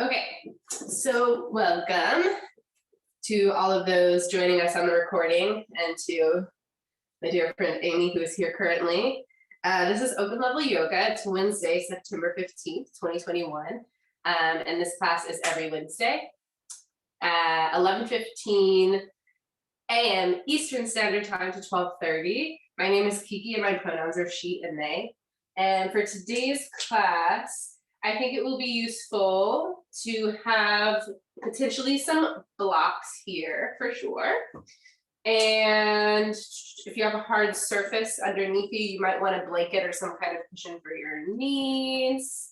Okay, so welcome to all of those joining us on the recording and to my dear friend Amy, who is here currently. This is Open Level Yoga. It's Wednesday, September 15th, 2021. And this class is every Wednesday at 11:15 a.m. Eastern Standard Time to 12:30. My name is Kiki and my pronouns are she and they. And for today's class, I think it will be useful to have potentially some blocks here for sure. And if you have a hard surface underneath you, you might want a blanket or some kind of cushion for your knees.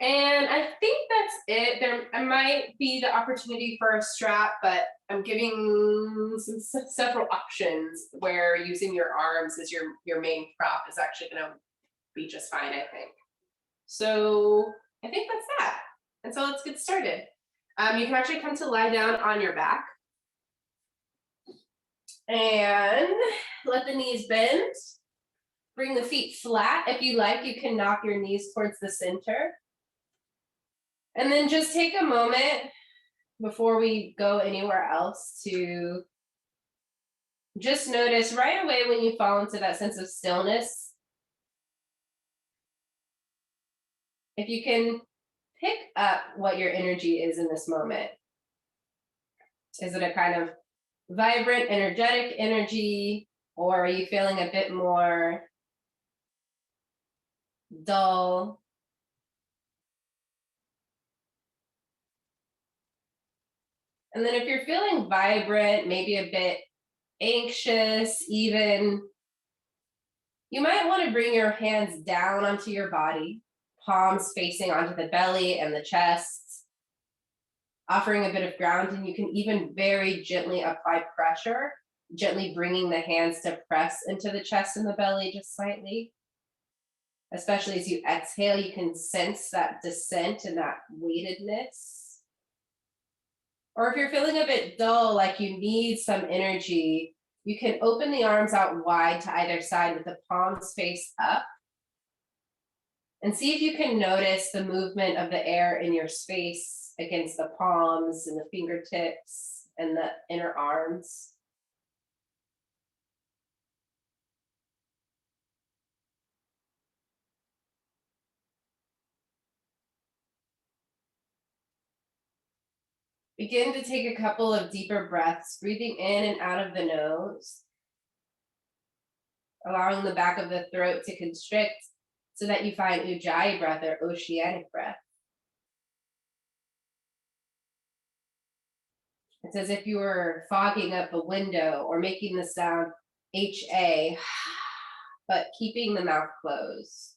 And I think that's it. There might be the opportunity for a strap, but I'm giving several options where using your arms as your main prop is actually going to be just fine, I think. So I think that's that. And so let's get started. You can actually come to lie down on your back and let the knees bend. Bring the feet flat. If you like, you can knock your knees towards the center. And then just take a moment before we go anywhere else to just notice right away when you fall into that sense of stillness. If you can pick up what your energy is in this moment. Is it a kind of vibrant, energetic energy, or are you feeling a bit more dull? And then if you're feeling vibrant, maybe a bit anxious even, you might want to bring your hands down onto your body, palms facing onto the belly and the chest, offering a bit of ground, and you can even very gently apply pressure, gently bringing the hands to press into the chest and the belly just slightly. Especially as you exhale, you can sense that descent and that weightedness. Or if you're feeling a bit dull, like you need some energy, you can open the arms out wide to either side with the palms face up. And see if you can notice the movement of the air in your space against the palms and the fingertips and the inner arms. Begin to take a couple of deeper breaths, breathing in and out of the nose, allowing the back of the throat to constrict so that you find Ujjayi breath or oceanic breath. It's as if you were fogging up a window or making the sound HA, but keeping the mouth closed.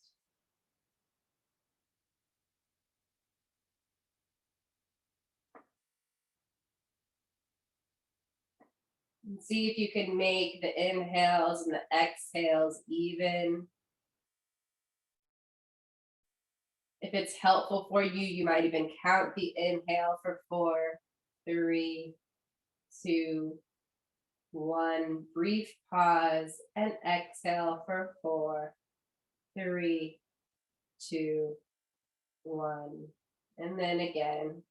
And see if you can make the inhales and the exhales even. If it's helpful for you, you might even count the inhale for 4, 3, 2, 1. Brief pause and exhale for 4, 3, 2, 1. And then again.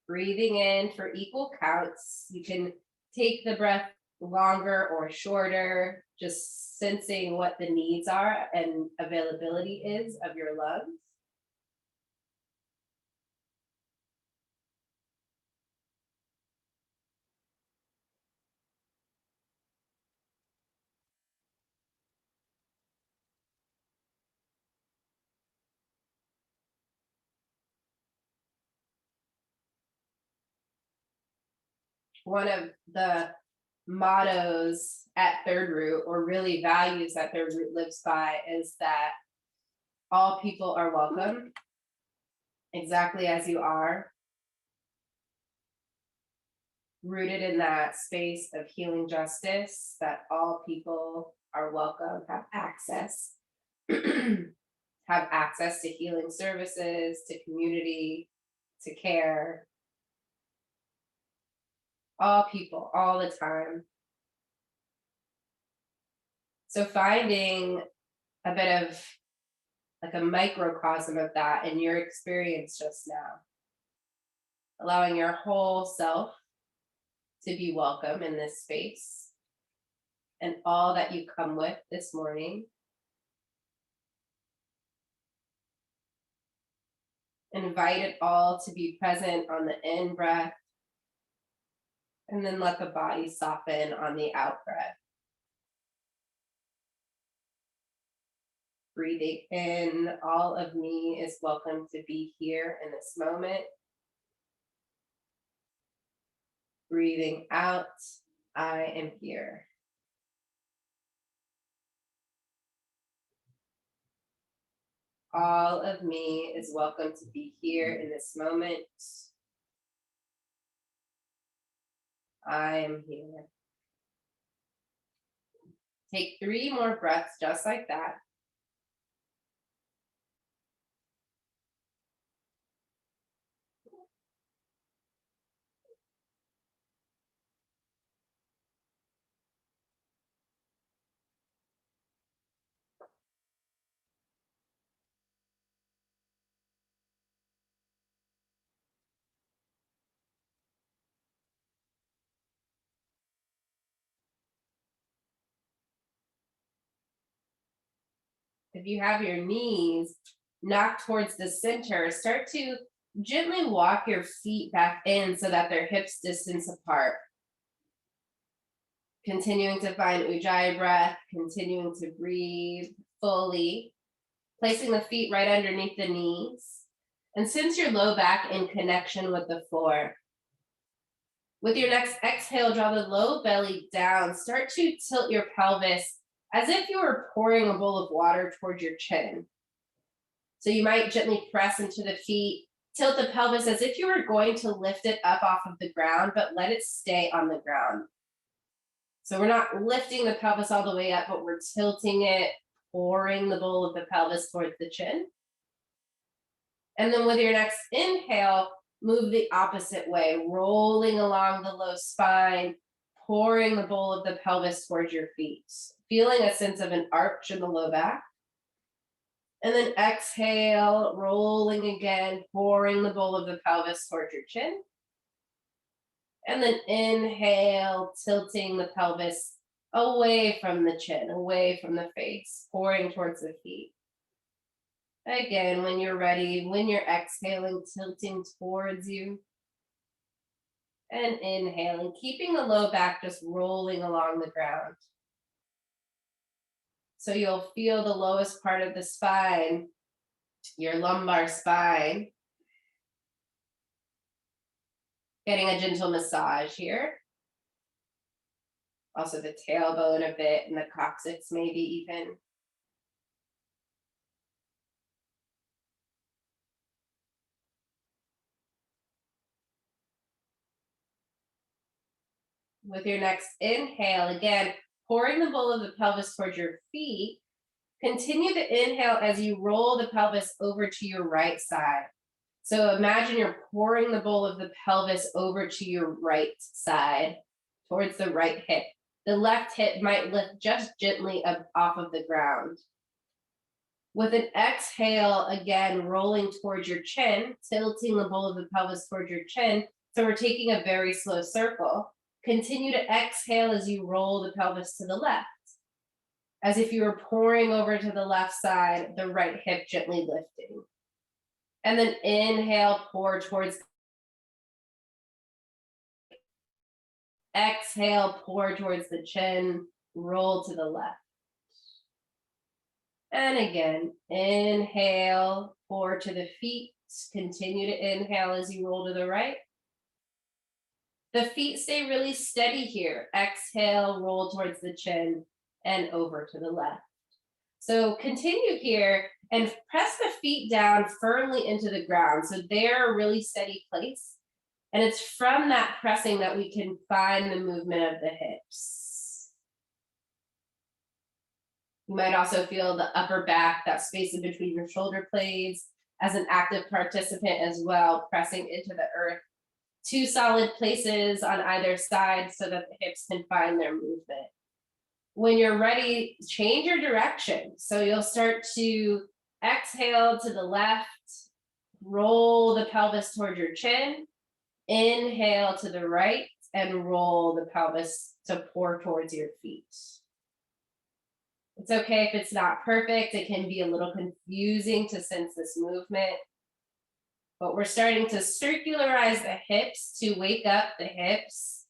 Breathing in for equal counts. You can take the breath longer or shorter, just sensing what the needs are and availability is of your lungs. One of the mottos at Third Root, or really values that Third Root lives by, is that all people are welcome exactly as you are, rooted in that space of healing justice, that all people are welcome, have access, have access to healing services, to community, to care. All people, all the time. So finding a bit of like a microcosm of that in your experience just now. Allowing your whole self to be welcome in this space and all that you come with this morning. Invite it all to be present on the in breath, and then let the body soften on the out breath. Breathing in, all of me is welcome to be here in this moment. Breathing out, I am here. All of me is welcome to be here in this moment. I am here. Take 3 more breaths just like that. If you have your knees knocked towards the center, start to gently walk your feet back in so that they're hips distance apart. Continuing to find Ujjayi breath, continuing to breathe fully, placing the feet right underneath the knees. And since your low back in connection with the floor, with your next exhale, draw the low belly down. Start to tilt your pelvis as if you were pouring a bowl of water towards your chin. So you might gently press into the feet, tilt the pelvis as if you were going to lift it up off of the ground, but let it stay on the ground. So we're not lifting the pelvis all the way up, but we're tilting it, pouring the bowl of the pelvis towards the chin. And then with your next inhale, move the opposite way, rolling along the low spine, pouring the bowl of the pelvis towards your feet, feeling a sense of an arch in the low back. And then exhale, rolling again, pouring the bowl of the pelvis towards your chin. And then inhale, tilting the pelvis away from the chin, away from the face, pouring towards the feet. Again, when you're ready, when you're exhaling, tilting towards you. And inhaling, keeping the low back just rolling along the ground. So you'll feel the lowest part of the spine, your lumbar spine. Getting a gentle massage here. Also the tailbone a bit and the coccyx maybe even. With your next inhale, again, pouring the bowl of the pelvis towards your feet. Continue to inhale as you roll the pelvis over to your right side. So imagine you're pouring the bowl of the pelvis over to your right side, towards the right hip. The left hip might lift just gently up off of the ground. With an exhale, again, rolling towards your chin, tilting the bowl of the pelvis towards your chin. So we're taking a very slow circle. Continue to exhale as you roll the pelvis to the left. As if you were pouring over to the left side, the right hip gently lifting. And then inhale, pour towards. Exhale, pour towards the chin, roll to the left. And again, inhale, pour to the feet. Continue to inhale as you roll to the right. The feet stay really steady here. Exhale, roll towards the chin and over to the left. So continue here and press the feet down firmly into the ground. So they're a really steady place. And it's from that pressing that we can find the movement of the hips. You might also feel the upper back, that space in between your shoulder blades, as an active participant as well, pressing into the earth. 2 solid places on either side so that the hips can find their movement. When you're ready, change your direction. So you'll start to Exhale to the left, roll the pelvis toward your chin. Inhale to the right and roll the pelvis to pour towards your feet. It's okay if it's not perfect. It can be a little confusing to sense this movement, but we're starting to circularize the hips to wake up the hips,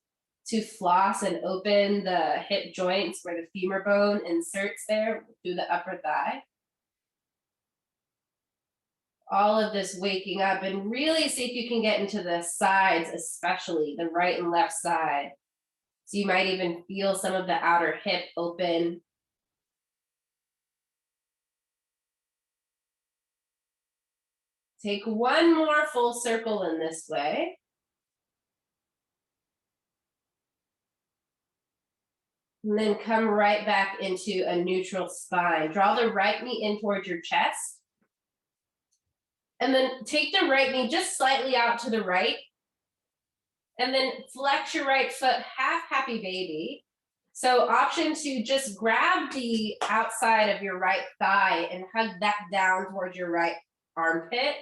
to floss and open the hip joints where the femur bone inserts there through the upper thigh. All of this waking up, and really see if you can get into the sides, especially the right and left side. So you might even feel some of the outer hip open. Take one more full circle in this way. And then come right back into a neutral spine. Draw the right knee in towards your chest. And then take the right knee just slightly out to the right. And then flex your right foot, half happy baby. So option to just grab the outside of your right thigh and hug that down towards your right armpit.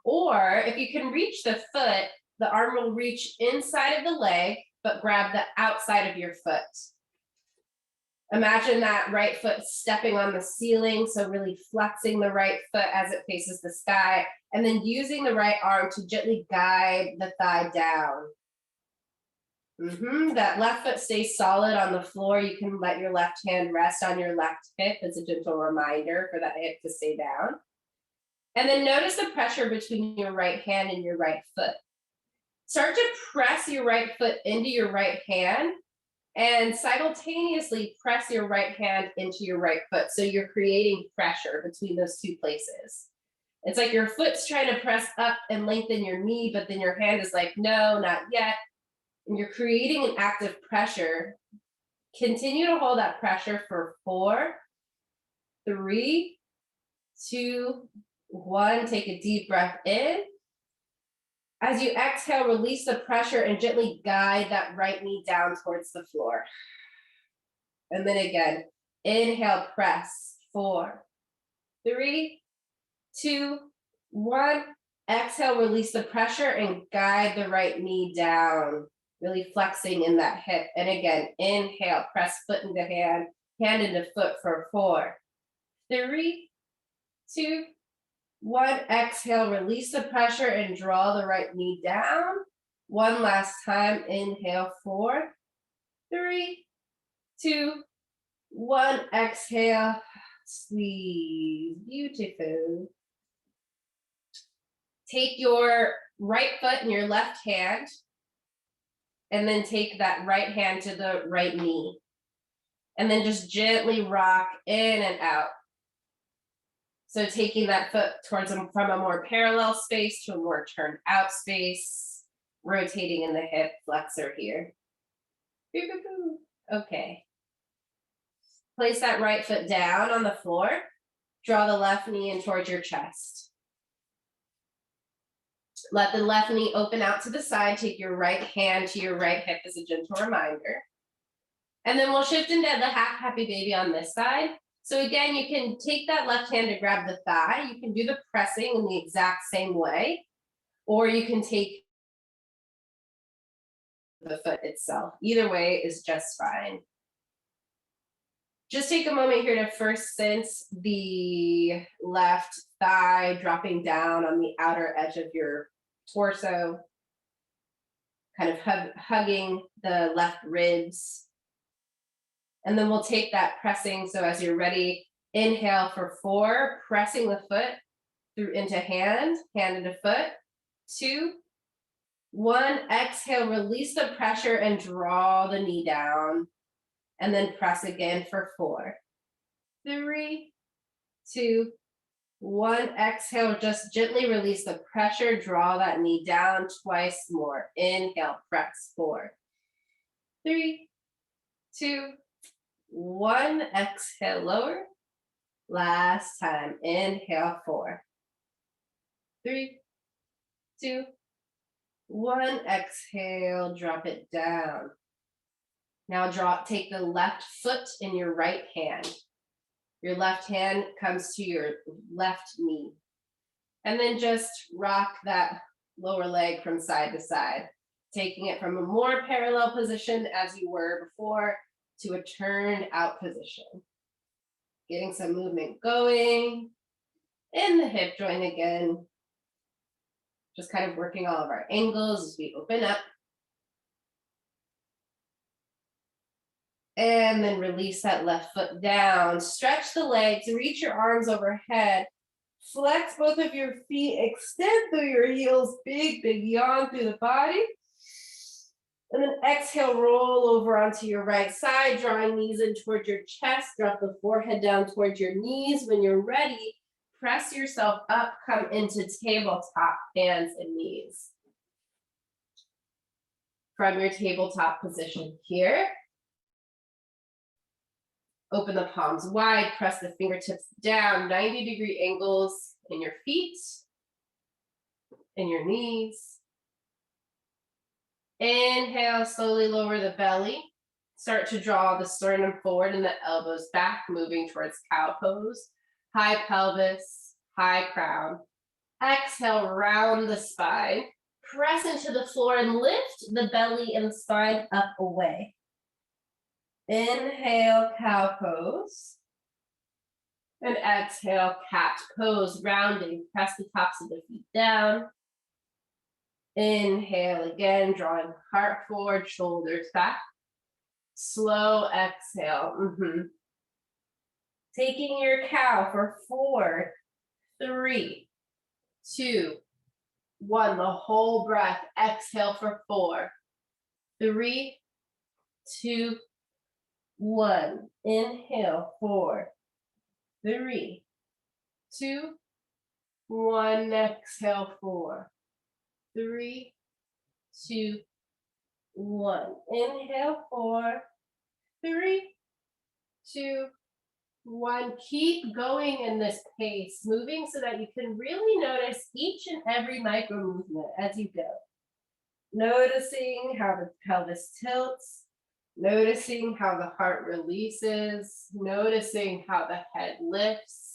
Or if you can reach the foot, the arm will reach inside of the leg, but grab the outside of your foot. Imagine that right foot stepping on the ceiling, so really flexing the right foot as it faces the sky, and then using the right arm to gently guide the thigh down. That left foot stays solid on the floor. You can let your left hand rest on your left hip as a gentle reminder for that hip to stay down. And then notice the pressure between your right hand and your right foot. Start to press your right foot into your right hand and simultaneously press your right hand into your right foot. So you're creating pressure between those two places. It's like your foot's trying to press up and lengthen your knee, but then your hand is like, no, not yet. And you're creating an active pressure. Continue to hold that pressure for 4, 3, 2, 1. Take a deep breath in. As you exhale, release the pressure and gently guide that right knee down towards the floor. And then again, inhale, press. 4, 3, 2, 1. Exhale, release the pressure and guide the right knee down, really flexing in that hip. And again, inhale, press foot into hand, hand into foot for 4, 3, 2, 1. Exhale, release the pressure and draw the right knee down. One last time, inhale, 4, 3, 2, 1. Exhale, squeeze. Beautiful. Take your right foot in your left hand, and then take that right hand to the right knee. And then just gently rock in and out. So taking that foot from a more parallel space to a more turned out space, rotating in the hip flexor here. Okay. Place that right foot down on the floor. Draw the left knee in towards your chest. Let the left knee open out to the side. Take your right hand to your right hip as a gentle reminder. And then we'll shift into the half happy baby on this side. So again, you can take that left hand to grab the thigh. You can do the pressing in the exact same way, or you can take the foot itself. Either way is just fine. Just take a moment here to first sense the left thigh dropping down on the outer edge of your torso, kind of hugging the left ribs. And then we'll take that pressing. So as you're ready, inhale for 4, pressing the foot through into hand into foot. 2, 1, exhale, release the pressure and draw the knee down. And then press again for 4, 3, 2, 1. Exhale, just gently release the pressure, draw that knee down twice more. Inhale, press. 4, 3, 2, 1. Exhale, lower. Last time. Inhale, 4, 3, 2, 1. Exhale, drop it down. Now take the left foot in your right hand. Your left hand comes to your left knee. And then just rock that lower leg from side to side, taking it from a more parallel position as you were before to a turned out position. Getting some movement going in the hip joint again. Just kind of working all of our angles as we open up. And then release that left foot down. Stretch the legs, reach your arms overhead. Flex both of your feet, extend through your heels, big yawn through the body. And then exhale, roll over onto your right side, drawing knees in towards your chest. Drop the forehead down towards your knees. When you're ready, press yourself up, come into tabletop, hands and knees. From your tabletop position here, open the palms wide, press the fingertips down, 90-degree angles in your feet, in your knees. Inhale, slowly lower the belly. Start to draw the sternum forward and the elbows back, moving towards cow pose. High pelvis, high crown. Exhale, round the spine. Press into the floor and lift the belly and the spine up away. Inhale, cow pose. And exhale, cat pose, rounding. Press the tops of the feet down. Inhale again, drawing heart forward, shoulders back. Slow exhale. Taking your cow for 4, 3, 2, 1. The whole breath. Exhale for 4, 3, 2, 1. Inhale, 4, 3, 2, 1. Exhale, 4, 3, 2, 1. Inhale, 4, 3, 2, 1. Keep going in this pace, moving so that you can really notice each and every micro movement as you go. Noticing how the pelvis tilts, noticing how the heart releases, noticing how the head lifts.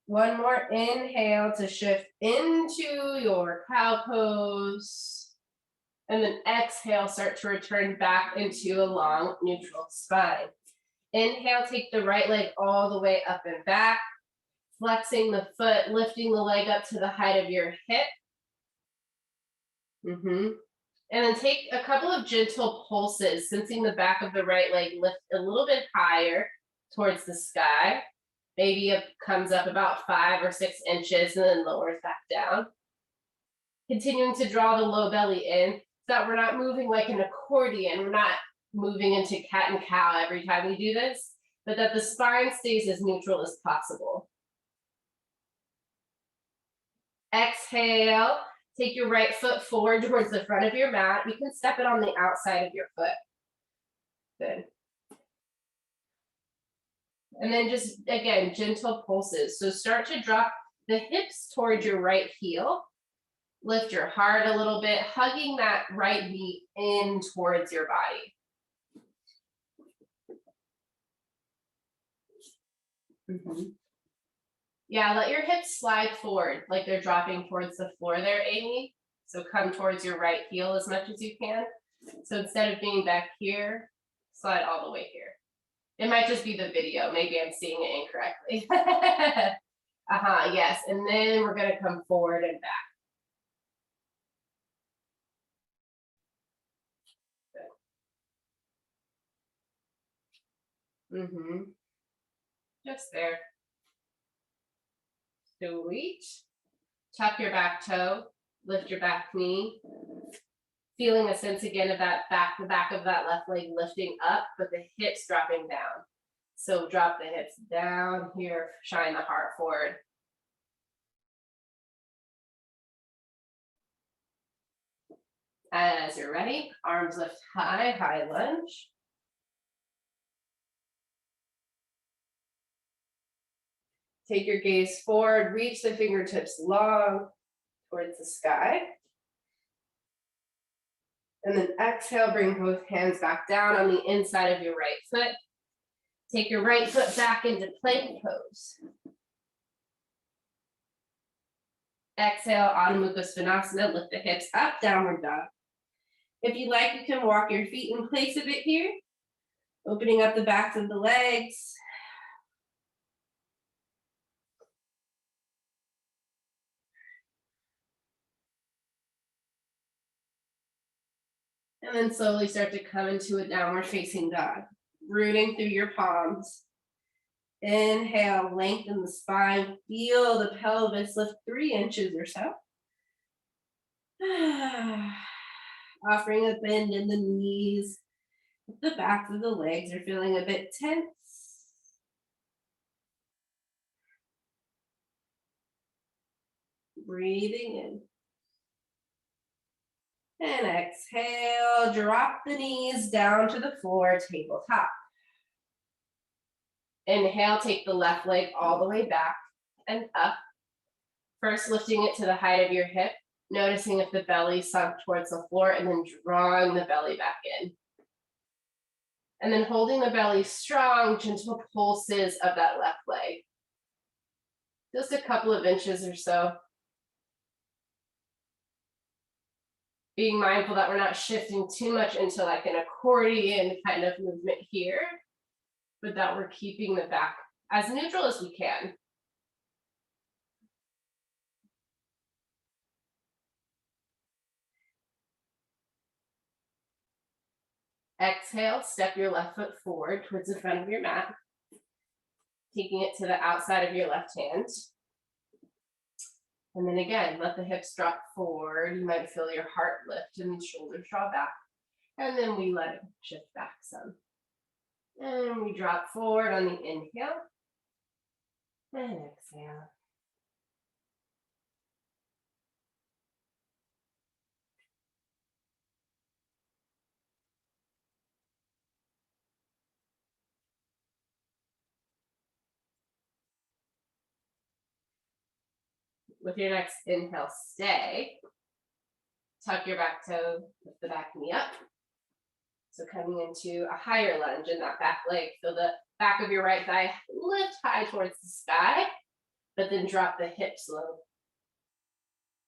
One more inhale to shift into your cow pose. And then exhale, start to return back into a long neutral spine. Inhale, take the right leg all the way up and back, flexing the foot, lifting the leg up to the height of your hip. And then take a couple of gentle pulses, sensing the back of the right leg lift a little bit higher towards the sky. Maybe it comes up about 5 or 6 inches and then lowers back down. Continuing to draw the low belly in so that we're not moving like an accordion. We're not moving into cat and cow every time we do this, but that the spine stays as neutral as possible. Exhale, take your right foot forward towards the front of your mat. You can step it on the outside of your foot. Good. And then just, again, gentle pulses. So start to drop the hips towards your right heel. Lift your heart a little bit, hugging that right knee in towards your body. Yeah, let your hips slide forward like they're dropping towards the floor there, Amy. So come towards your right heel as much as you can. So instead of being back here, slide all the way here. It might just be the video. Maybe I'm seeing it incorrectly. Yes. And then we're going to come forward and back. Just there. Sweet. Tuck your back toe, lift your back knee. Feeling a sense again of that back, the back of that left leg lifting up, but the hips dropping down. So drop the hips down here, shine the heart forward. As you're ready, arms lift high, high lunge. Take your gaze forward, reach the fingertips long towards the sky. And then exhale, bring both hands back down on the inside of your right foot. Take your right foot back into plank pose. Exhale, Adho Mukha Svanasana, lift the hips up, downward dog. If you like, you can walk your feet in place a bit here, opening up the backs of the legs. And then slowly start to come into a downward facing dog, rooting through your palms. Inhale, lengthen the spine, feel the pelvis lift 3 inches or so. Offering a bend in the knees. The backs of the legs are feeling a bit tense. Breathing in. And exhale, drop the knees down to the floor, tabletop. Inhale, take the left leg all the way back and up. First, lifting it to the height of your hip, noticing if the belly sunk towards the floor, and then drawing the belly back in. And then holding the belly strong, gentle pulses of that left leg. Just a couple of inches or so. Being mindful that we're not shifting too much into like an accordion kind of movement here, but that we're keeping the back as neutral as we can. Exhale, step your left foot forward towards the front of your mat, taking it to the outside of your left hand. And then again, let the hips drop forward. You might feel your heart lift and the shoulders draw back. And then we let it shift back some. And we drop forward on the inhale. And exhale. With your next inhale, stay. Tuck your back toe, lift the back knee up. So coming into a higher lunge in that back leg, feel the back of your right thigh lift high towards the sky, but then drop the hips low.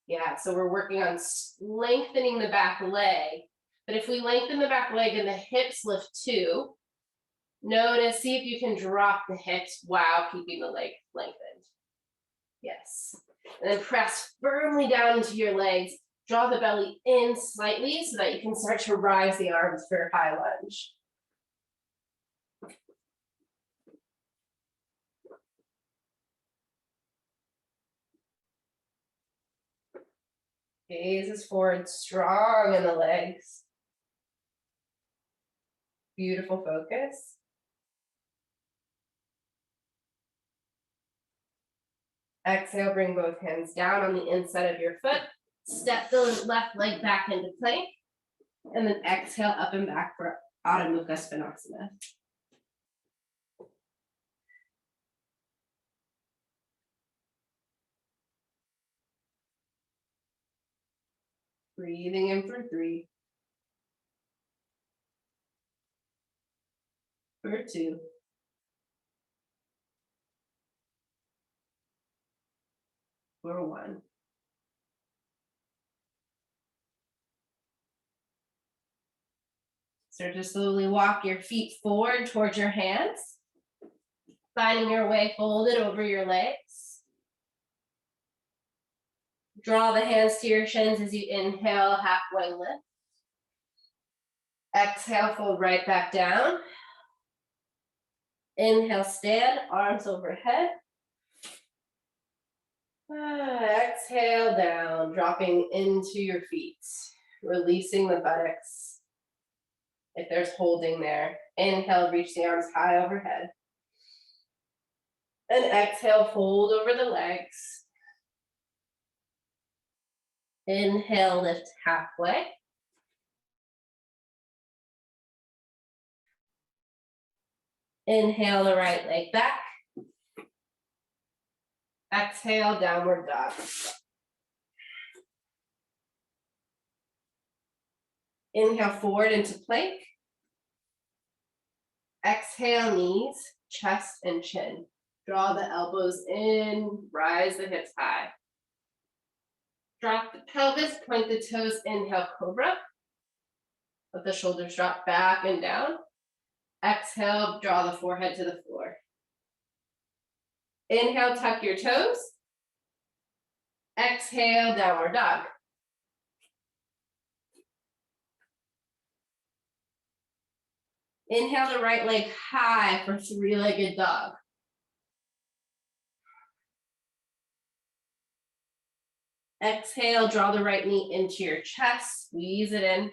Yeah, so we're working on lengthening the back leg, but if we lengthen the back leg and the hips lift too, notice, see if you can drop the hips while keeping the leg lengthened. Yes. And then press firmly down into your legs. Draw the belly in slightly so that you can start to rise the arms for a high lunge. Gaze is forward, strong in the legs. Beautiful focus. Exhale, bring both hands down on the inside of your foot. Step the left leg back into plank. And then exhale up and back for Adho Mukha Svanasana. Breathing in for 3. For 2. For 1. Start to slowly walk your feet forward towards your hands, finding your way folded over your legs. Draw the hands to your shins as you inhale, halfway lift. Exhale, fold right back down. Inhale, stand, arms overhead. Exhale down, dropping into your feet, releasing the buttocks. If there's holding there, inhale, reach the arms high overhead. And exhale, fold over the legs. Inhale, lift halfway. Inhale the right leg back. Exhale, downward dog. Inhale forward into plank. Exhale, knees, chest, and chin. Draw the elbows in, rise the hips high. Drop the pelvis, point the toes, inhale, cobra. Let the shoulders drop back and down. Exhale, draw the forehead to the floor. Inhale, tuck your toes. Exhale, downward dog. Inhale the right leg high for three-legged dog. Exhale, draw the right knee into your chest, squeeze it in.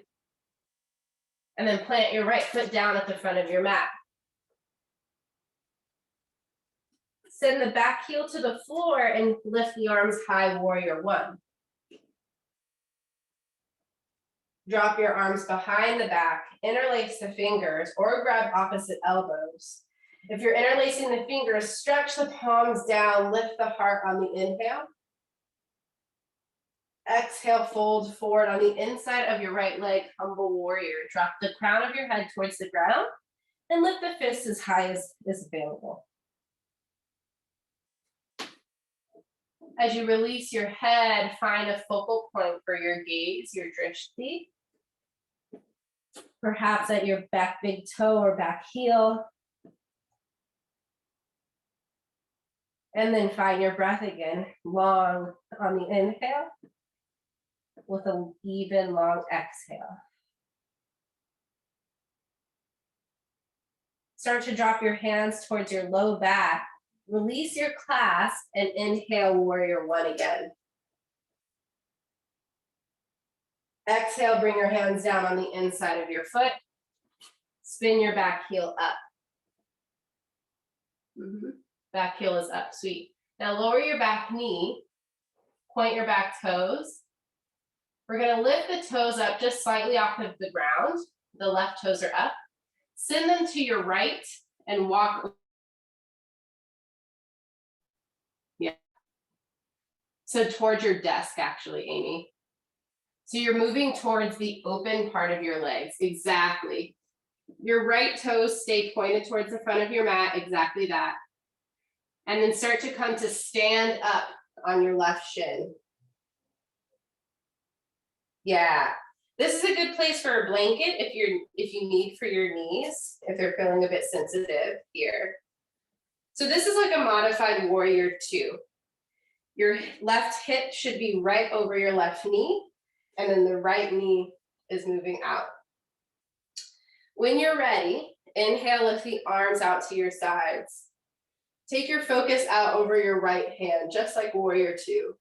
And then plant your right foot down at the front of your mat. Send the back heel to the floor and lift the arms high, warrior one. Drop your arms behind the back, interlace the fingers, or grab opposite elbows. If you're interlacing the fingers, stretch the palms down, lift the heart on the inhale. Exhale, fold forward on the inside of your right leg, humble warrior. Drop the crown of your head towards the ground and lift the fists as high as is available. As you release your head, find a focal point for your gaze, your drishti. Perhaps at your back big toe or back heel. And then find your breath again, long on the inhale with an even long exhale. Start to drop your hands towards your low back. Release your clasp and inhale, warrior one again. Exhale, bring your hands down on the inside of your foot. Spin your back heel up. Back heel is up, sweet. Now lower your back knee, point your back toes. We're gonna lift the toes up just slightly off of the ground. The left toes are up. Send them to your right and walk. Yeah. So towards your desk, actually, Amy. So you're moving towards the open part of your legs, exactly. Your right toes stay pointed towards the front of your mat, exactly that. And then start to come to stand up on your left shin. Yeah, this is a good place for a blanket if you need for your knees, if they're feeling a bit sensitive here. So this is like a modified warrior two. Your left hip should be right over your left knee, and then the right knee is moving out. When you're ready, inhale, lift the arms out to your sides. Take your focus out over your right hand, just like warrior two.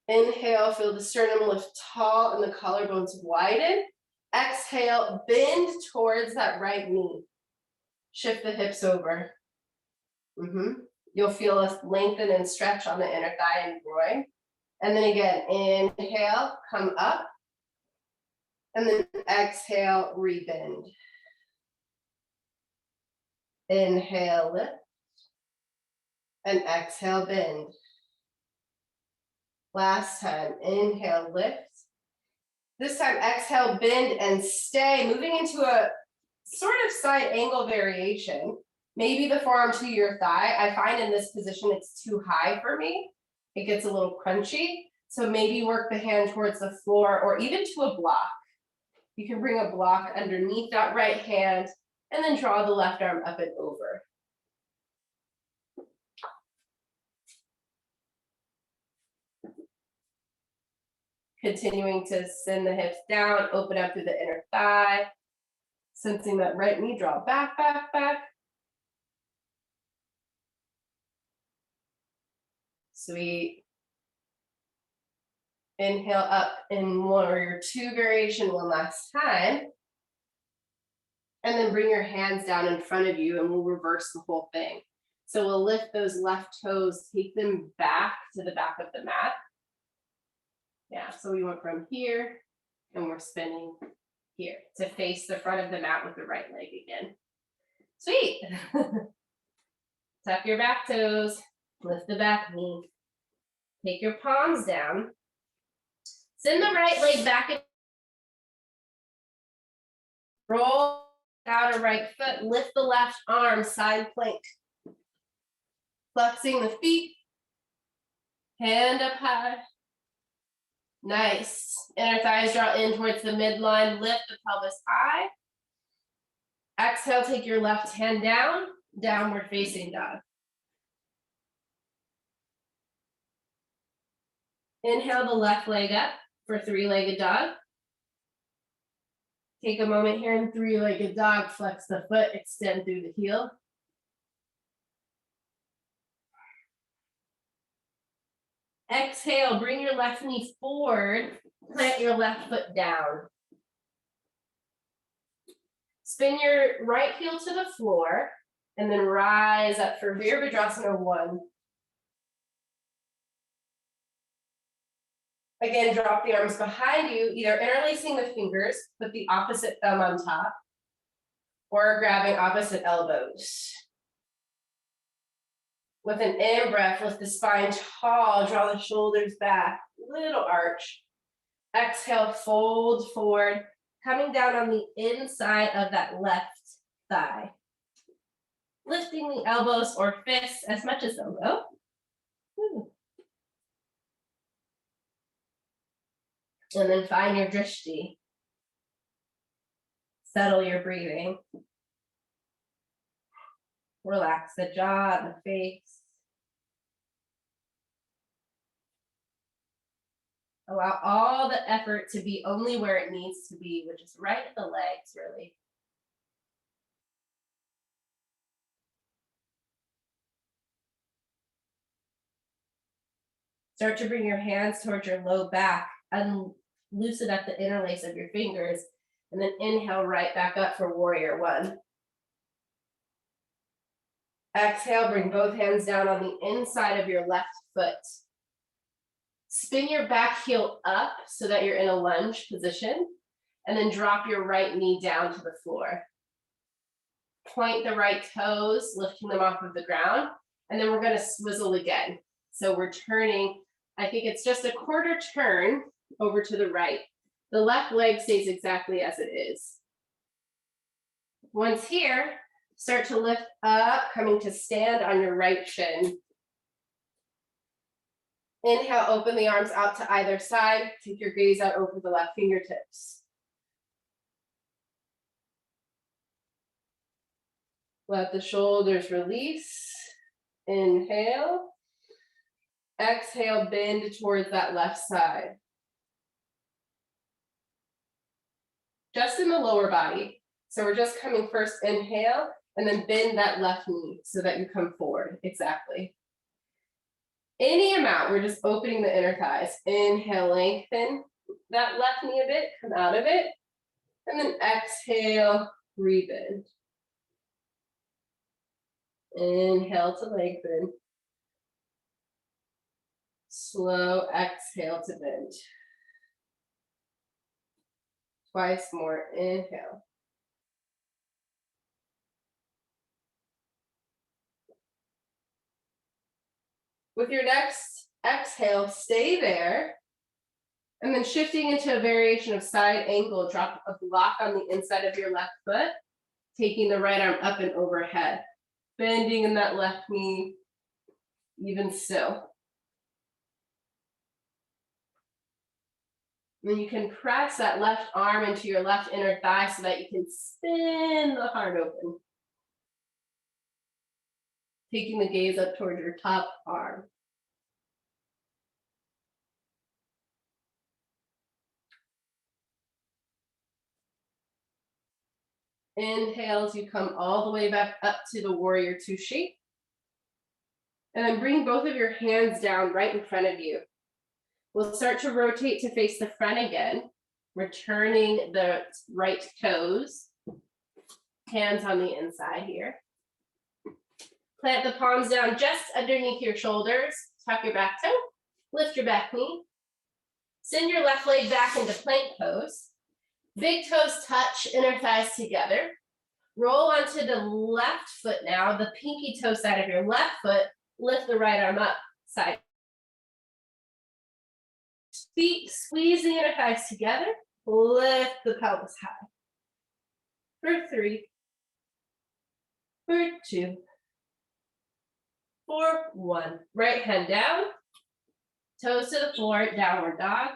Inhale, feel the sternum lift tall and the collarbones widen. Exhale, bend towards that right knee. Shift the hips over. You'll feel a lengthen and stretch on the inner thigh and groin. And then again, inhale, come up. And then exhale, rebend. Inhale, lift. And exhale, bend. Last time, inhale, lift. This time, exhale, bend and stay, moving into a sort of side angle variation. Maybe the forearm to your thigh. I find in this position, it's too high for me. It gets a little crunchy. So maybe work the hand towards the floor or even to a block. You can bring a block underneath that right hand and then draw the left arm up and over. Continuing to send the hips down, open up through the inner thigh. Sensing that right knee, draw back, back, back. Sweet. Inhale up in warrior two variation one last time. And then bring your hands down in front of you and we'll reverse the whole thing. So we'll lift those left toes, take them back to the back of the mat. Yeah, so we went from here and we're spinning here to face the front of the mat with the right leg again. Sweet. Tuck your back toes, lift the back knee. Take your palms down. Send the right leg back and roll out a right foot, lift the left arm, side plank. Flexing the feet, hand up high. Nice. Inner thighs draw in towards the midline, lift the pelvis high. Exhale, take your left hand down, downward facing dog. Inhale the left leg up for three-legged dog. Take a moment here in three-legged dog, flex the foot, extend through the heel. Exhale, bring your left knee forward, plant your left foot down. Spin your right heel to the floor, and then rise up for Virabhadrasana 1. Again, drop the arms behind you, either interlacing the fingers, put the opposite thumb on top, or grabbing opposite elbows. With an in-breath, lift the spine tall, draw the shoulders back, little arch. Exhale, fold forward, coming down on the inside of that left thigh. Lifting the elbows or fists as much as they'll go. And then find your drishti. Settle your breathing. Relax the jaw and the face. Allow all the effort to be only where it needs to be, which is right at the legs, really. Start to bring your hands towards your low back and loosen up the interlace of your fingers, and then inhale right back up for warrior 1. Exhale, bring both hands down on the inside of your left foot. Spin your back heel up so that you're in a lunge position, and then drop your right knee down to the floor. Point the right toes, lifting them off of the ground, and then we're going to swizzle again. So we're turning, I think it's just a quarter turn over to the right. The left leg stays exactly as it is. Once here, start to lift up, coming to stand on your right shin. Inhale, open the arms out to either side. Take your gaze out over the left fingertips. Let the shoulders release. Inhale. Exhale, bend towards that left side. Just in the lower body. So we're just coming first, inhale, and then bend that left knee so that you come forward. Exactly. Any amount, we're just opening the inner thighs. Inhale, lengthen that left knee a bit, come out of it. And then exhale, rebend. Inhale to lengthen. Slow exhale to bend. Twice more, inhale. With your next exhale, stay there. And then shifting into a variation of side angle, drop a block on the inside of your left foot, taking the right arm up and overhead. Bending in that left knee, even still. Then you can press that left arm into your left inner thigh so that you can spin the heart open. Taking the gaze up toward your top arm. Inhale as you come all the way back up to the warrior 2 shape. And then bring both of your hands down right in front of you. We'll start to rotate to face the front again, returning the right toes, hands on the inside here. Plant the palms down just underneath your shoulders, tuck your back toe, lift your back knee. Send your left leg back into plank pose. Big toes touch, inner thighs together. Roll onto the left foot now, the pinky toe side of your left foot, lift the right arm up, side. Feet squeeze the inner thighs together. Lift the pelvis high. For 3, for 2, for 1. Right hand down. Toes to the floor, downward dog.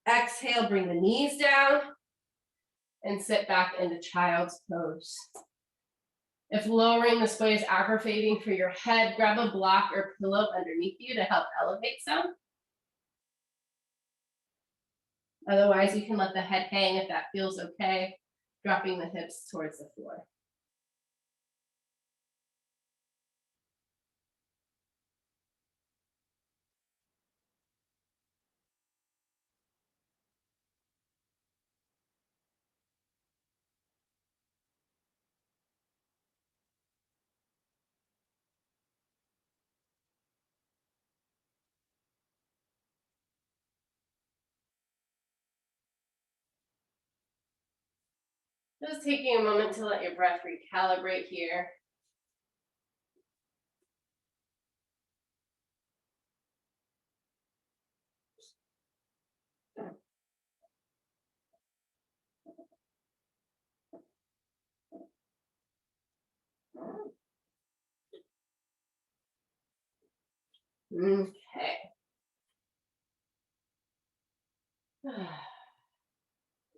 Exhale, bring the knees down. And sit back into child's pose. If lowering this way is aggravating for your head, grab a block or pillow underneath you to help elevate some. Otherwise, you can let the head hang if that feels okay, dropping the hips towards the floor. Just taking a moment to let your breath recalibrate here. Okay.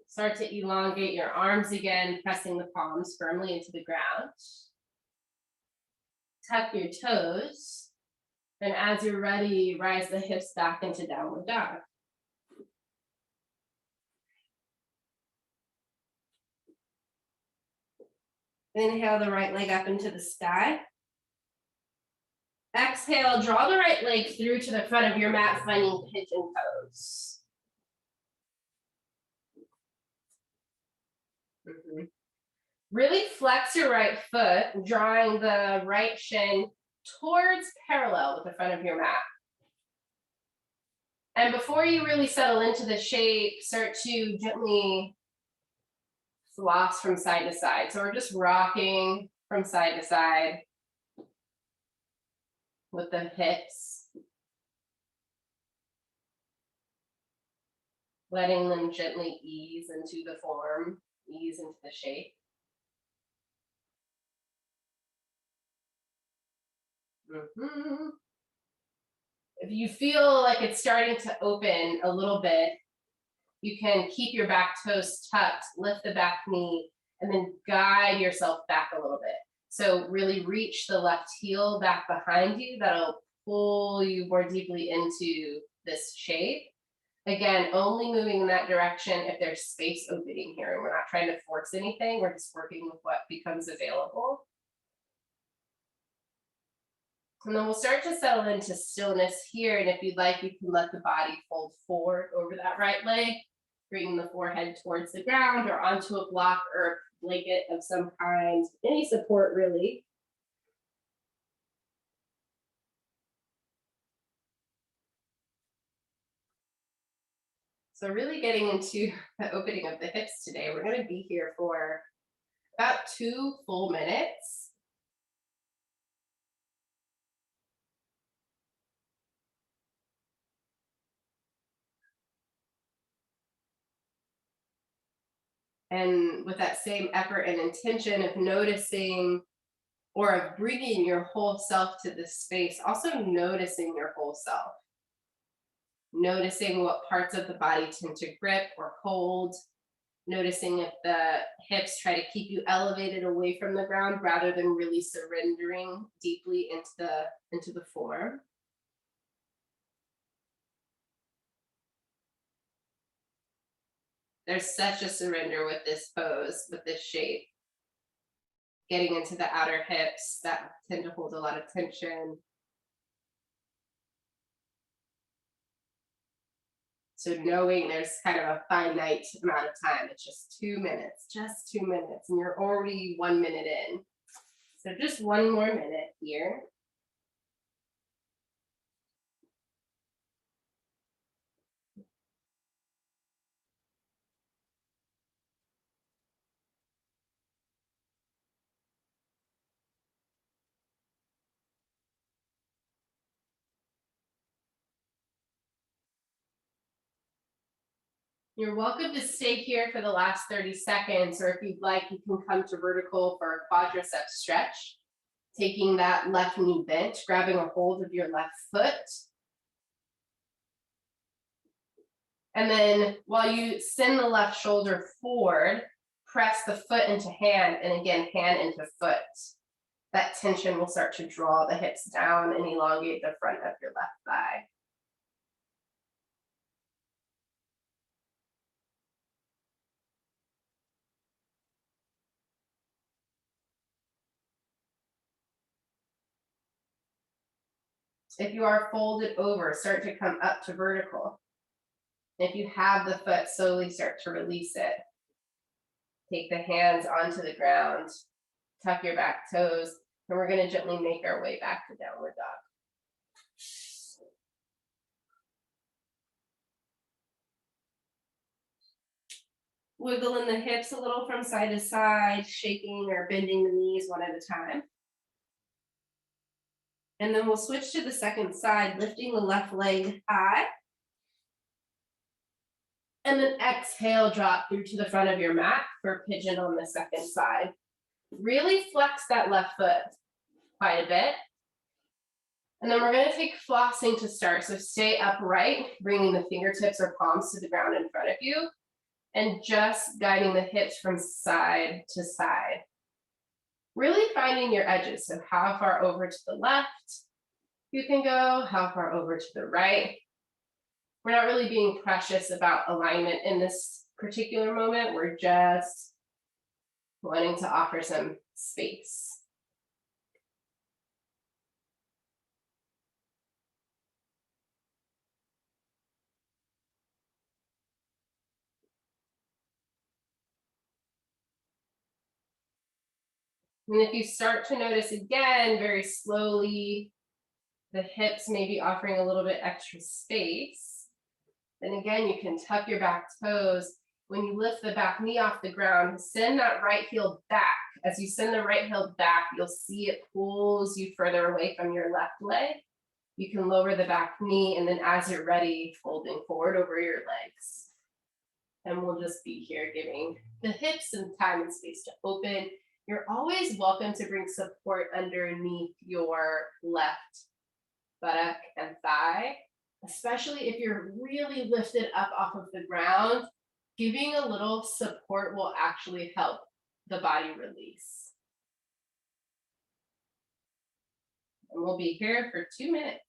Start to elongate your arms again, pressing the palms firmly into the ground. Tuck your toes. And as you're ready, rise the hips back into downward dog. Inhale the right leg up into the sky. Exhale, draw the right leg through to the front of your mat, finding pigeon pose. Really flex your right foot, drawing the right shin towards parallel with the front of your mat. And before you really settle into the shape, start to gently floss from side to side. So we're just rocking from side to side with the hips, letting them gently ease into the form, ease into the shape. If you feel like it's starting to open a little bit, you can keep your back toes tucked, lift the back knee, and then guide yourself back a little bit. So really reach the left heel back behind you. That'll pull you more deeply into this shape. Again, only moving in that direction if there's space opening here. And we're not trying to force anything. We're just working with what becomes available. And then we'll start to settle into stillness here. And if you'd like, you can let the body fold forward over that right leg, bringing the forehead towards the ground or onto a block or a blanket of some kind, any support really. So really getting into the opening of the hips today. We're going to be here for about 2 full minutes. And with that same effort and intention of noticing or of bringing your whole self to this space, also noticing your whole self. Noticing what parts of the body tend to grip or hold. Noticing if the hips try to keep you elevated away from the ground rather than really surrendering deeply into the form. There's such a surrender with this pose, with this shape. Getting into the outer hips that tend to hold a lot of tension. So knowing there's kind of a finite amount of time, it's just 2 minutes, and you're already 1 minute in. So just 1 more minute here. You're welcome to stay here for the last 30 seconds, or if you'd like, you can come to vertical for a quadricep stretch. Taking that left knee bent, grabbing a hold of your left foot. And then while you send the left shoulder forward, press the foot into hand, and again, hand into foot. That tension will start to draw the hips down and elongate the front of your left thigh. If you are folded over, start to come up to vertical. If you have the foot, slowly start to release it. Take the hands onto the ground, tuck your back toes, and we're going to gently make our way back to downward dog. Wiggling the hips a little from side to side, shaking or bending the knees one at a time. And then we'll switch to the second side, lifting the left leg high. And then exhale, drop through to the front of your mat for pigeon on the second side. Really flex that left foot quite a bit. And then we're going to take flossing to start. So stay upright, bringing the fingertips or palms to the ground in front of you, and just guiding the hips from side to side. Really finding your edges. So how far over to the left you can go, how far over to the right. We're not really being precious about alignment in this particular moment. We're just wanting to offer some space. And if you start to notice again, very slowly, the hips may be offering a little bit extra space, then again, you can tuck your back toes. When you lift the back knee off the ground, send that right heel back. As you send the right heel back, you'll see it pulls you further away from your left leg. You can lower the back knee, and then as you're ready, folding forward over your legs. And we'll just be here giving the hips some time and space to open. You're always welcome to bring support underneath your left buttock and thigh, especially if you're really lifted up off of the ground. Giving a little support will actually help the body release. And we'll be here for 2 minutes.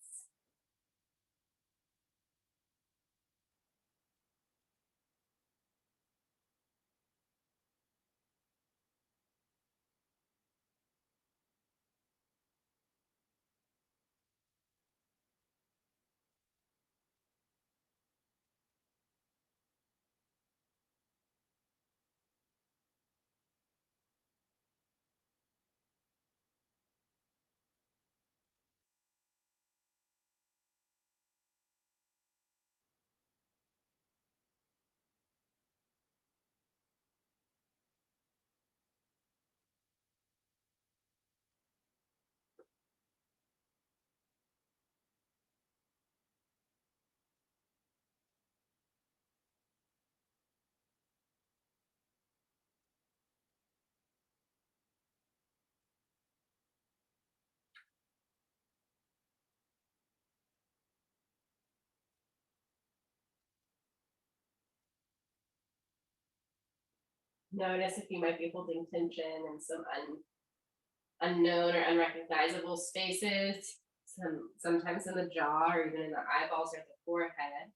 Notice if you might be holding tension in some unknown or unrecognizable spaces, sometimes in the jaw or even in the eyeballs or the forehead.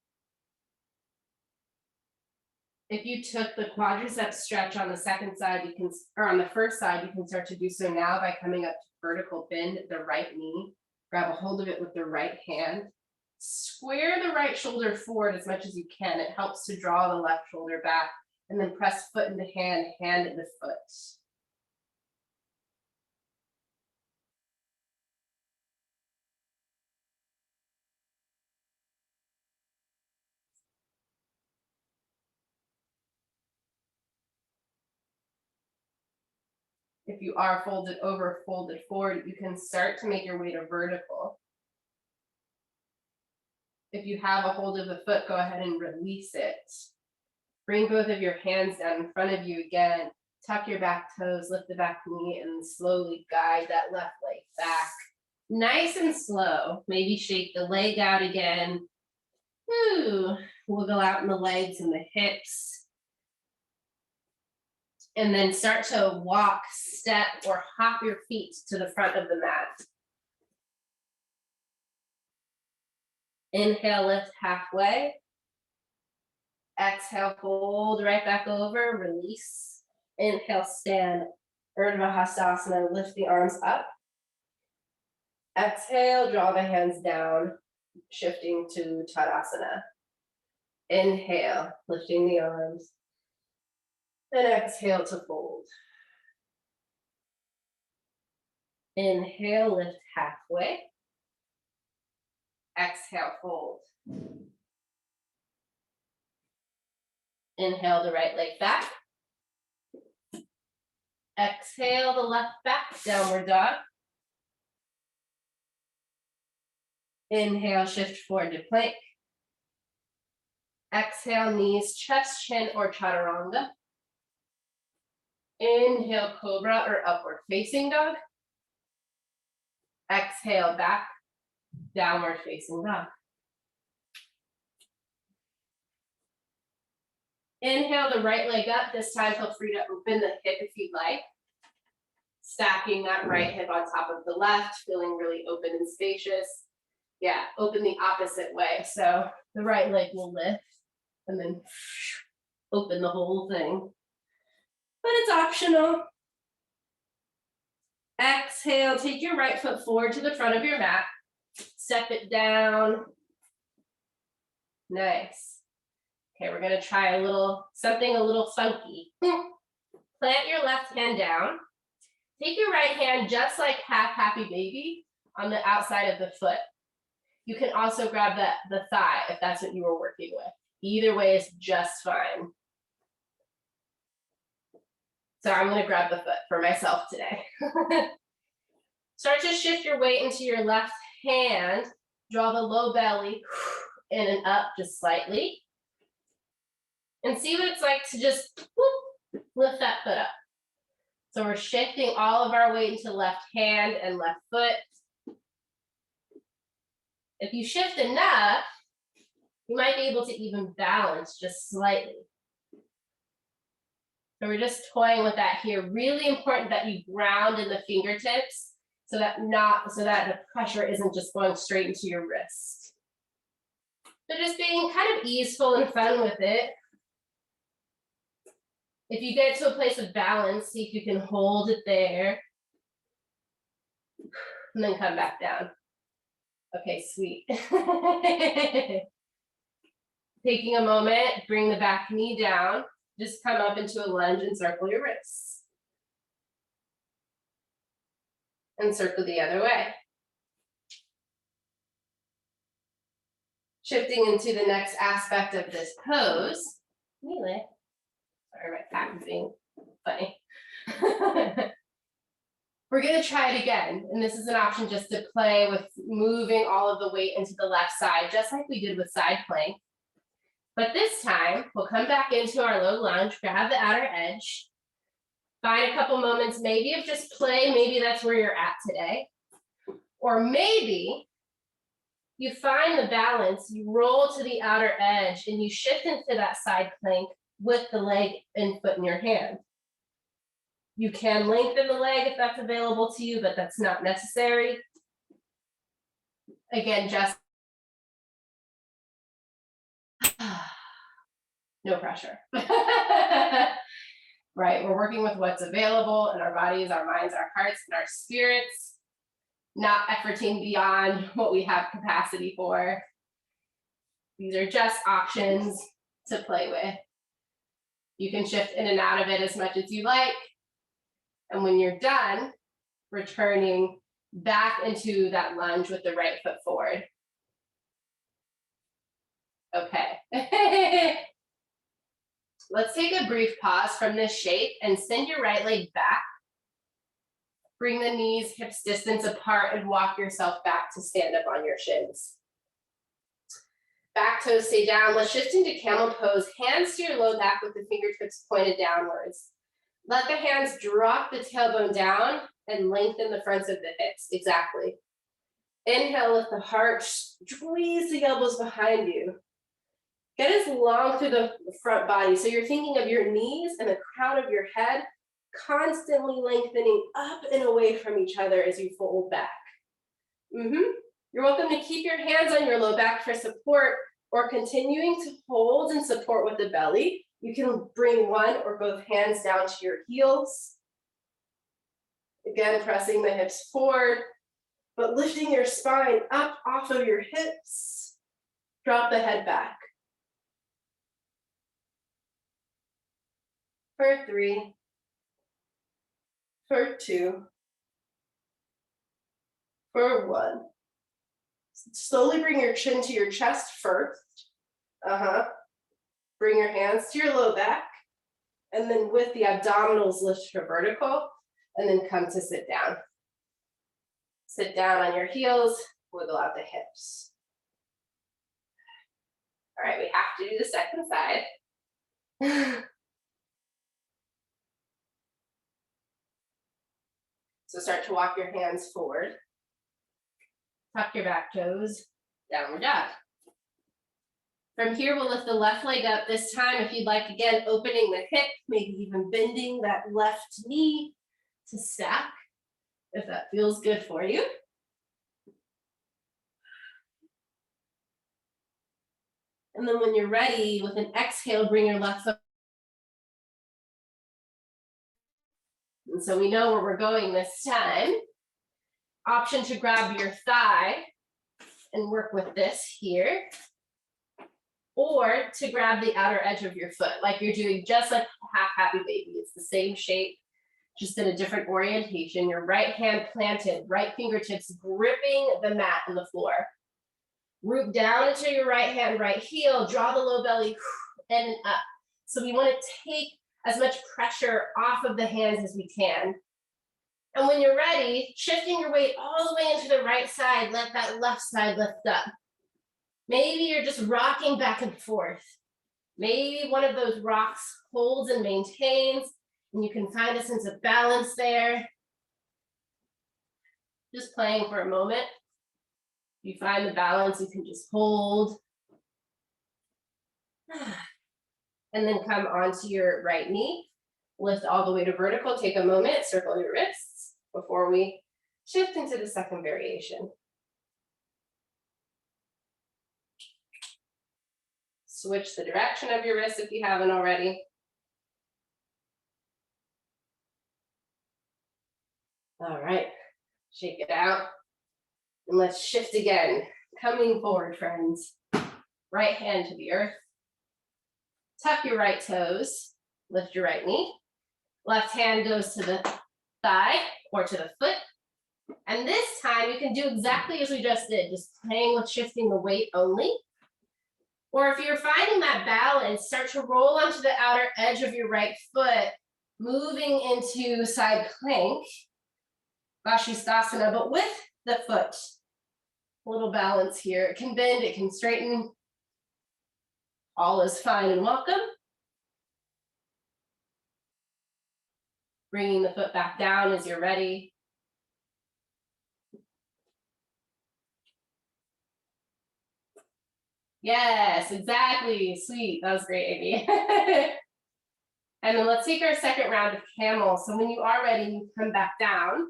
If you took the quadricep stretch on the second side, you can, or on the first side, you can start to do so now by coming up to vertical bend the right knee, grab a hold of it with the right hand, square the right shoulder forward as much as you can. It helps to draw the left shoulder back, and then press foot into hand, hand into foot. If you are folded over, folded forward, you can start to make your way to vertical. If you have a hold of the foot, go ahead and release it. Bring both of your hands down in front of you again. Tuck your back toes, lift the back knee, and slowly guide that left leg back. Nice and slow. Maybe shake the leg out again. Woo. Wiggle out in the legs and the hips. And then start to walk, step, or hop your feet to the front of the mat. Inhale, lift halfway. Exhale, fold right back over, release. Inhale, stand, Urdhva Hastasana, lift the arms up. Exhale, draw the hands down, shifting to Tadasana. Inhale, lifting the arms. And exhale to fold. Inhale, lift halfway. Exhale, fold. Inhale the right leg back. Exhale the left back, downward dog. Inhale, shift forward to plank. Exhale, knees, chest, chin, or chaturanga. Inhale, cobra or upward facing dog. Exhale, back, downward facing dog. Inhale the right leg up. This time feel free to open the hip if you'd like. Stacking that right hip on top of the left, feeling really open and spacious. Yeah, open the opposite way. So the right leg will lift and then open the whole thing. But it's optional. Exhale, take your right foot forward to the front of your mat. Step it down. Nice. Okay, we're gonna try something a little funky. Plant your left hand down. Take your right hand just like half happy baby on the outside of the foot. You can also grab the thigh if that's what you were working with. Either way is just fine. So I'm gonna grab the foot for myself today. Start to shift your weight into your left hand. Draw the low belly in and up just slightly. And see what it's like to just lift that foot up. So we're shifting all of our weight into left hand and left foot. If you shift enough, you might be able to even balance just slightly. So we're just toying with that here. Really important that you ground in the fingertips so that the pressure isn't just going straight into your wrist. So just being kind of easeful and fun with it. If you get to a place of balance, see if you can hold it there. And then come back down. Okay, sweet. Taking a moment, bring the back knee down. Just come up into a lunge and circle your wrists. And circle the other way. Shifting into the next aspect of this pose. Really? Sorry, my cat is being funny. We're gonna try it again. And this is an option just to play with moving all of the weight into the left side, just like we did with side plank. But this time, we'll come back into our low lunge, grab the outer edge, find a couple moments maybe of just play, maybe that's where you're at today. Or maybe you find the balance, you roll to the outer edge and you shift into that side plank with the leg and foot in your hand. You can lengthen the leg if that's available to you, but that's not necessary. Again, just no pressure. Right, we're working with what's available in our bodies, our minds, our hearts, and our spirits, not efforting beyond what we have capacity for. These are just options to play with. You can shift in and out of it as much as you like. And when you're done, returning back into that lunge with the right foot forward. Okay. Let's take a brief pause from this shape and send your right leg back. Bring the knees, hips distance apart and walk yourself back to stand up on your shins. Back toes stay down. Let's shift into camel pose. Hands to your low back with the fingertips pointed downwards. Let the hands drop the tailbone down and lengthen the fronts of the hips. Exactly. Inhale, lift the heart, squeeze the elbows behind you. Get as long through the front body. So you're thinking of your knees and the crown of your head constantly lengthening up and away from each other as you fold back. You're welcome to keep your hands on your low back for support or continuing to hold and support with the belly. You can bring one or both hands down to your heels. Again, pressing the hips forward, but lifting your spine up off of your hips. Drop the head back. For 3, for 2, for 1. Slowly bring your chin to your chest first. Bring your hands to your low back, and then with the abdominals lift to vertical, and then come to sit down. Sit down on your heels, wiggle out the hips. All right, we have to do the second side. So start to walk your hands forward. Tuck your back toes, downward dog. From here, we'll lift the left leg up. This time, if you'd like, again, opening the hip, maybe even bending that left knee to stack, if that feels good for you. And then when you're ready, with an exhale, bring your left foot. And so we know where we're going this time. Option to grab your thigh and work with this here. Or to grab the outer edge of your foot, like you're doing just like half happy baby. It's the same shape, just in a different orientation. Your right hand planted, right fingertips gripping the mat and the floor. Root down into your right hand, right heel, draw the low belly in and up. So we want to take as much pressure off of the hands as we can. And when you're ready, shifting your weight all the way into the right side, let that left side lift up. Maybe you're just rocking back and forth. Maybe one of those rocks holds and maintains, and you can find a sense of balance there. Just playing for a moment. If you find the balance, you can just hold. And then come onto your right knee. Lift all the way to vertical. Take a moment, circle your wrists before we shift into the second variation. Switch the direction of your wrist if you haven't already. All right, shake it out. And let's shift again. Coming forward, friends. Right hand to the earth. Tuck your right toes. Lift your right knee. Left hand goes to the thigh or to the foot. And this time you can do exactly as we just did, just playing with shifting the weight only. Or if you're finding that balance, start to roll onto the outer edge of your right foot, moving into side plank, Vashisthasana, but with the foot. A little balance here. It can bend, it can straighten. All is fine and welcome. Bringing the foot back down as you're ready. Yes, exactly. Sweet. That was great, Amy. And then let's take our second round of camel. So when you are ready, you come back down.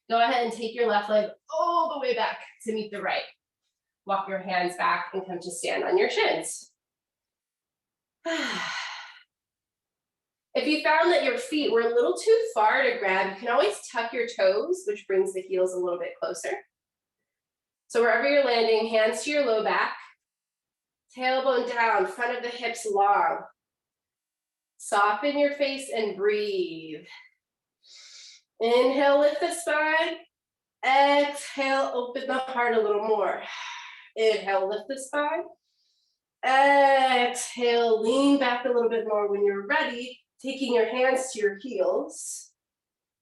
Go ahead and take your left leg all the way back to meet the right. Walk your hands back and come to stand on your shins. If you found that your feet were a little too far to grab, you can always tuck your toes, which brings the heels a little bit closer. So wherever you're landing, hands to your low back. Tailbone down, front of the hips long. Soften your face and breathe. Inhale, lift the spine. Exhale, open the heart a little more. Inhale, lift the spine. Exhale, lean back a little bit more when you're ready, taking your hands to your heels.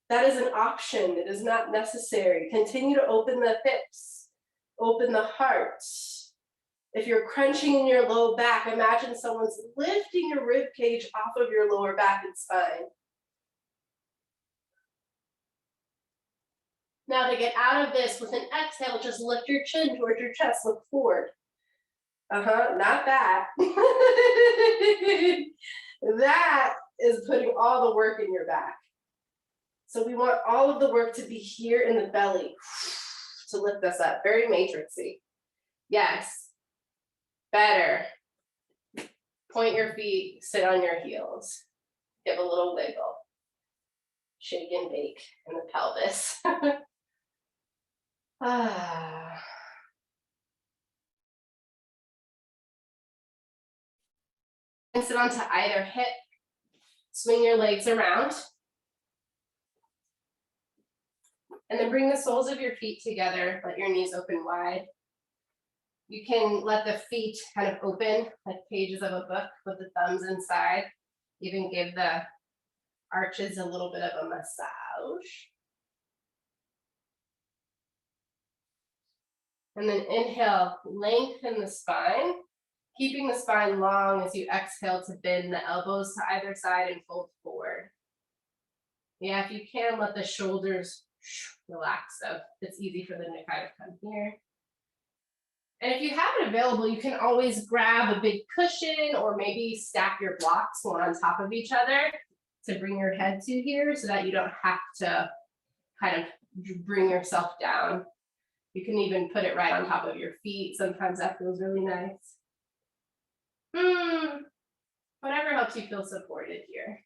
That is an option. It is not necessary. Continue to open the hips, open the heart. If you're crunching in your low back, imagine someone's lifting your rib cage off of your lower back and spine. Now to get out of this with an exhale, just lift your chin towards your chest, look forward. Not that. That is putting all the work in your back. So we want all of the work to be here in the belly to lift us up, very matrixy. Yes, better. Point your feet, sit on your heels. Give a little wiggle. Shake and bake in the pelvis. Ah. And sit onto either hip. Swing your legs around. And then bring the soles of your feet together. Let your knees open wide. You can let the feet kind of open like pages of a book with the thumbs inside. Even give the arches a little bit of a massage. And then inhale, lengthen the spine, keeping the spine long as you exhale to bend the elbows to either side and fold forward. Yeah, if you can, let the shoulders relax, so it's easy for them to kind of come here. And if you have it available, you can always grab a big cushion or maybe stack your blocks one on top of each other to bring your head to here so that you don't have to kind of bring yourself down. You can even put it right on top of your feet. Sometimes that feels really nice. Whatever helps you feel supported here.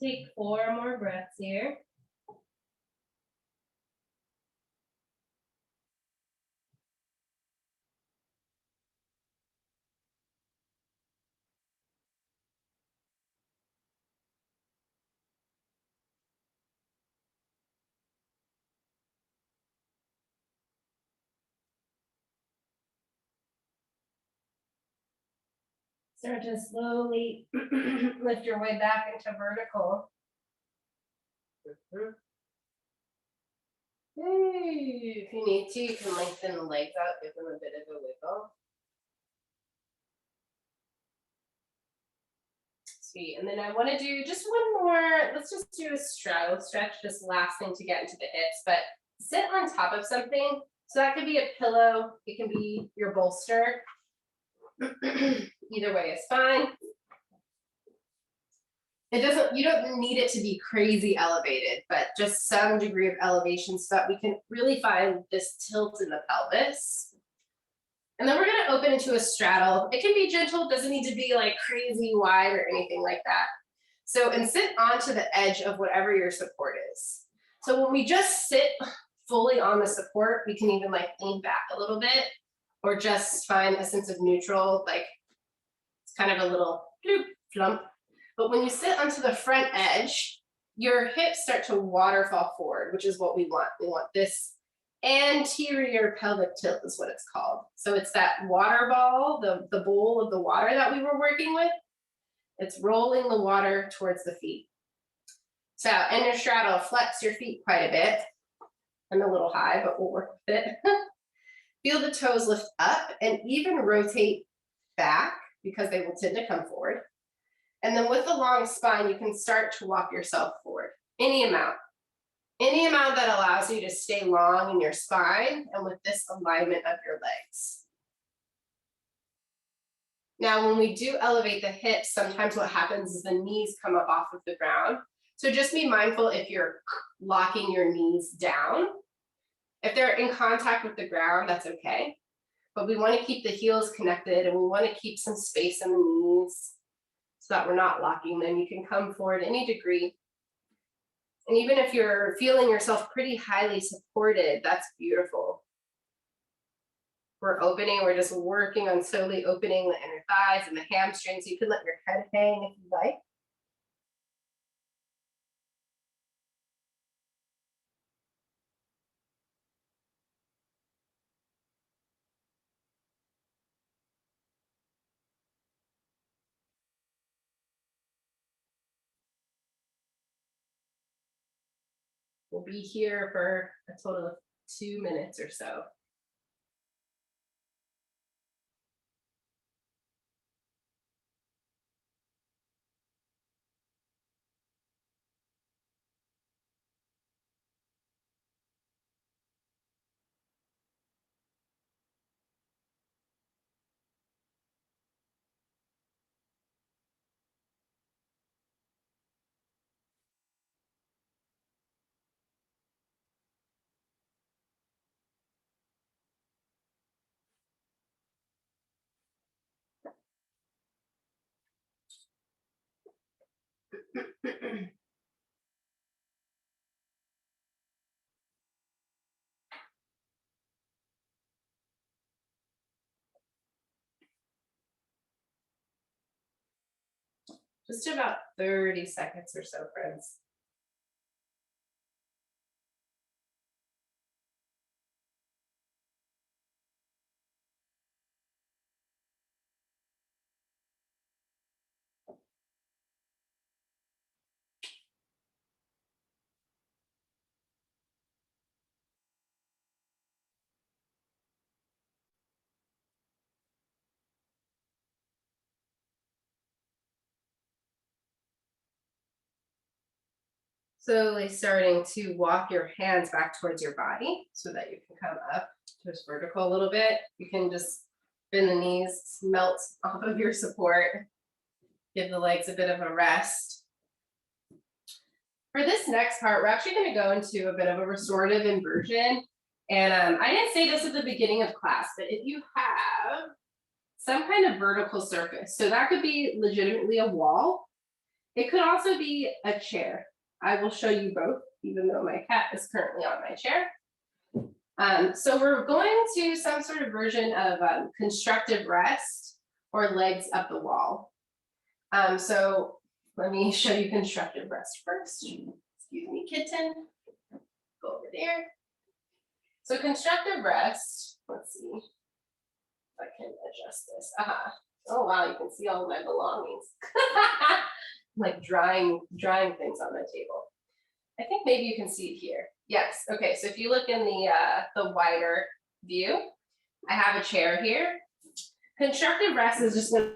Take 4 more breaths here. Start to slowly lift your way back into vertical. If you need to, you can lengthen the legs out, give them a bit of a wiggle. Sweet. And then I want to do just one more. Let's just do a straddle stretch, just last thing to get into the hips, but sit on top of something. So that could be a pillow, it can be your bolster. Either way is fine. You don't need it to be crazy elevated, but just some degree of elevation so that we can really find this tilt in the pelvis. And then we're going to open into a straddle. It can be gentle, doesn't need to be like crazy wide or anything like that. So, and sit onto the edge of whatever your support is. So when we just sit fully on the support, we can even like lean back a little bit or just find a sense of neutral, like it's kind of a little bloop, flump. But when you sit onto the front edge, your hips start to waterfall forward, which is what we want. We want this anterior pelvic tilt is what it's called. So it's that water ball, the bowl of the water that we were working with. It's rolling the water towards the feet. So in your straddle, flex your feet quite a bit. I'm a little high, but we'll work with it. Feel the toes lift up and even rotate back because they will tend to come forward. And then with the long spine, you can start to walk yourself forward. Any amount that allows you to stay long in your spine and with this alignment of your legs. Now, when we do elevate the hips, sometimes what happens is the knees come up off of the ground. So just be mindful if you're locking your knees down. If they're in contact with the ground, that's okay. But we want to keep the heels connected and we want to keep some space in the knees so that we're not locking them. You can come forward any degree. And even if you're feeling yourself pretty highly supported, that's beautiful. We're opening, we're just working on slowly opening the inner thighs and the hamstrings. You can let your head hang if you like. We'll be here for a total of 2 minutes or so. Just about 30 seconds or so, friends. Slowly starting to walk your hands back towards your body so that you can come up towards vertical a little bit. You can just bend the knees, melt off of your support, give the legs a bit of a rest. For this next part, we're actually going to go into a bit of a restorative inversion. And I didn't say this at the beginning of class, but if you have some kind of vertical surface, so that could be legitimately a wall. It could also be a chair. I will show you both, even though my cat is currently on my chair. So we're going to some sort of version of constructive rest or legs up the wall. So let me show you constructive rest first. Excuse me, kitten. Go over there. So constructive rest, let's see if I can adjust this. Oh wow, you can see all of my belongings. Like drying things on my table. I think maybe you can see it here. Yes, okay, so if you look in the wider view, I have a chair here. Constructive rest is just gonna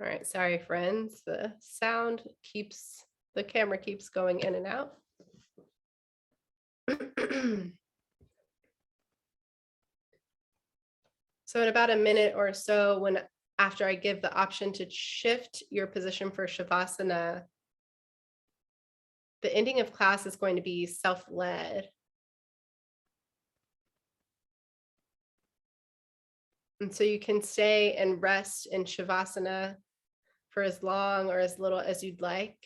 All right, sorry, friends. The camera keeps going in and out. So in about a minute or so, after I give the option to shift your position for Shavasana, the ending of class is going to be self-led. And so you can stay and rest in Shavasana for as long or as little as you'd like.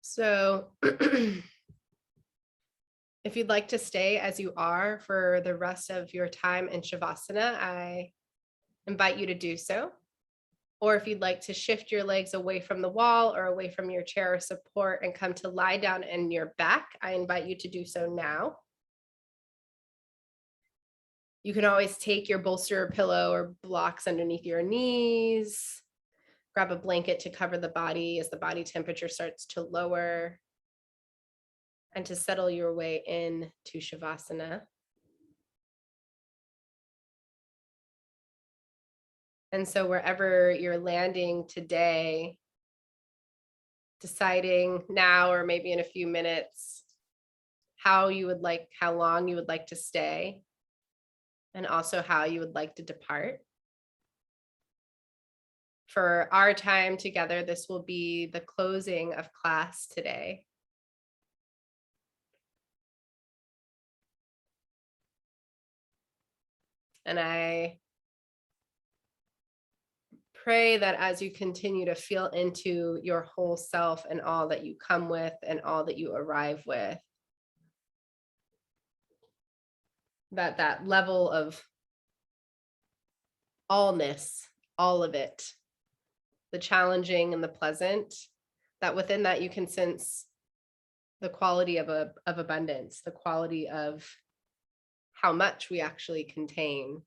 So if you'd like to stay as you are for the rest of your time in Shavasana, I invite you to do so. Or if you'd like to shift your legs away from the wall or away from your chair or support and come to lie down in your back, I invite you to do so now. You can always take your bolster or pillow or blocks underneath your knees. Grab a blanket to cover the body as the body temperature starts to lower, and to settle your way in to Shavasana. And so wherever you're landing today, deciding now or maybe in a few minutes how long you would like to stay, and also how you would like to depart. For our time together, this will be the closing of class today. And I pray that as you continue to feel into your whole self and all that you come with and all that you arrive with, that level of allness, all of it, the challenging and the pleasant, that within that you can sense the quality of abundance, the quality of how much we actually contain.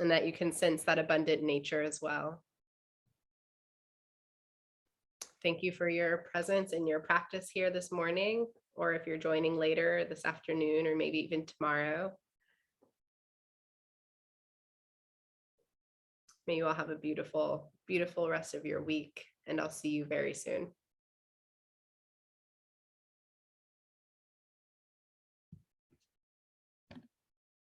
And that you can sense that abundant nature as well. Thank you for your presence and your practice here this morning, or if you're joining later this afternoon, or maybe even tomorrow. May you all have a beautiful, beautiful rest of your week, and I'll see you very soon.